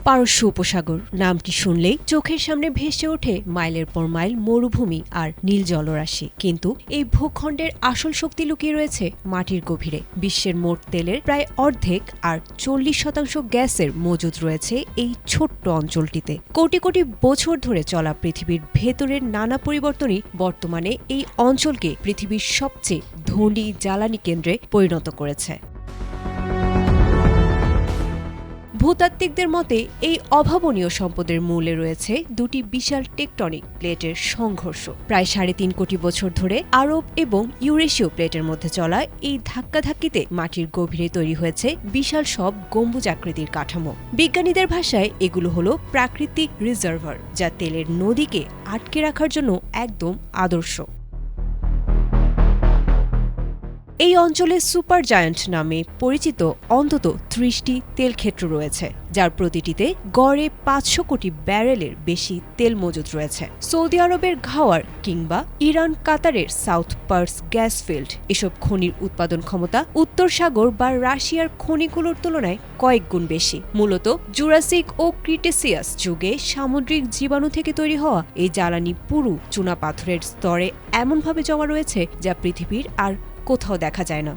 পারস্য উপসাগর নামটি শুনলেই চোখের সামনে ভেসে ওঠে মাইলের পর মাইল মরুভূমি আর নীল জলরাশি। কিন্তু এই ভূখণ্ডের আসল শক্তি লুকিয়ে রয়েছে মাটির গভীরে। বিশ্বের মোট তেলের প্রায় অর্ধেক আর 40% গ্যাসের মজুদ রয়েছে এই ছোট্ট অঞ্চলটিতে। কোটি কোটি বছর ধরে চলা পৃথিবীর ভেতরের নানা পরিবর্তনই বর্তমানে এই অঞ্চলকে পৃথিবীর সবচেয়ে ধনী জ্বালানি কেন্দ্রে পরিণত করেছে। ভূতাত্ত্বিকদের মতে এই অভাবনীয় সম্পদের মূলে রয়েছে দুটি বিশাল টেকটনিক প্লেটের সংঘর্ষ। প্রায় 3.5 কোটি বছর ধরে আরব এবং ইউরেশীয় প্লেটের মধ্যে চলা এই ধাক্কাধাক্কিতে মাটির গভীরে তৈরি হয়েছে বিশাল সব গম্বুজাকৃতির কাঠামো। বিজ্ঞানীদের ভাষায় এগুলো হলো প্রাকৃতিক রিজার্ভার, যা তেলের নদীকে আটকে রাখার জন্য একদম আদর্শ। এই অঞ্চলে সুপার জায়ান্ট নামে পরিচিত অন্তত 30টি তেলক্ষেত্র রয়েছে, যার প্রতিটিতে গড়ে 500 কোটি ব্যারেলের বেশি তেল মজুদ রয়েছে। সৌদি আরবের ঘাওয়ার কিংবা ইরান কাতারের সাউথ পার্স গ্যাস ফিল্ড, এসব খনির উৎপাদন ক্ষমতা উত্তর সাগর বা রাশিয়ার খনিগুলোর তুলনায় কয়েক গুণ বেশি। মূলত জুরাসিক ও ক্রিটেসিয়াস যুগে সামুদ্রিক জীবাণু থেকে তৈরি হওয়া এই জ্বালানি পুরু চুনাপাথরের স্তরে এমনভাবে জমা রয়েছে যা পৃথিবীর আর কোথাও দেখা যায় না।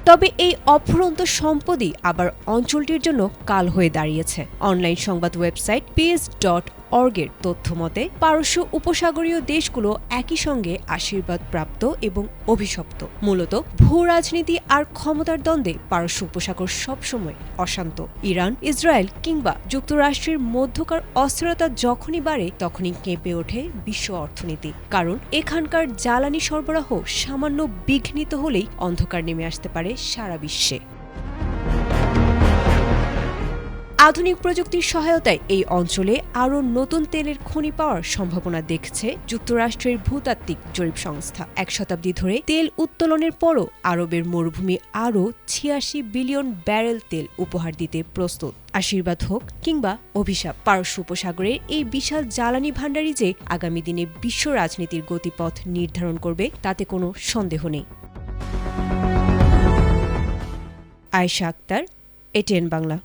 তবে এই অফুরন্ত সম্পদই আবার অঞ্চলটির জন্য কাল হয়ে দাঁড়িয়েছে। অনলাইন সংবাদ ওয়েবসাইট peace.org এর তথ্য মতে পারস্য উপসাগরীয় দেশগুলো একই সঙ্গে আশীর্বাদপ্রাপ্ত এবং অভিশপ্ত। মূলত ভূ রাজনীতি আর ক্ষমতার দ্বন্দ্বে পারস্য উপসাগর সবসময় অশান্ত। ইরান, ইসরায়েল কিংবা যুক্তরাষ্ট্রের মধ্যকার অস্থিরতা যখনই বাড়ে তখনই কেঁপে ওঠে বিশ্ব অর্থনীতি। কারণ এখানকার জ্বালানি সরবরাহ সামান্য বিঘ্নিত হলেই অন্ধকার নেমে আসতে পারে সারা বিশ্বে। আধুনিক প্রযুক্তির সহায়তায় এই অঞ্চলে আরও নতুন তেলের খনি পাওয়ার সম্ভাবনা দেখছে যুক্তরাষ্ট্রের ভূতাত্ত্বিক জরিপ সংস্থা। 1 শতাব্দী ধরে তেল উত্তোলনের পরও আরবের মরুভূমি আরও 86 বিলিয়ন ব্যারেল তেল উপহার দিতে প্রস্তুত। আশীর্বাদ হোক কিংবা অভিশাপ, পারস্য উপসাগরের এই বিশাল জ্বালানি ভাণ্ডারই যে আগামী দিনে বিশ্ব রাজনীতির গতিপথ নির্ধারণ করবে তাতে কোনো সন্দেহ নেই। আয়েশা আক্তার, ATN বাংলা।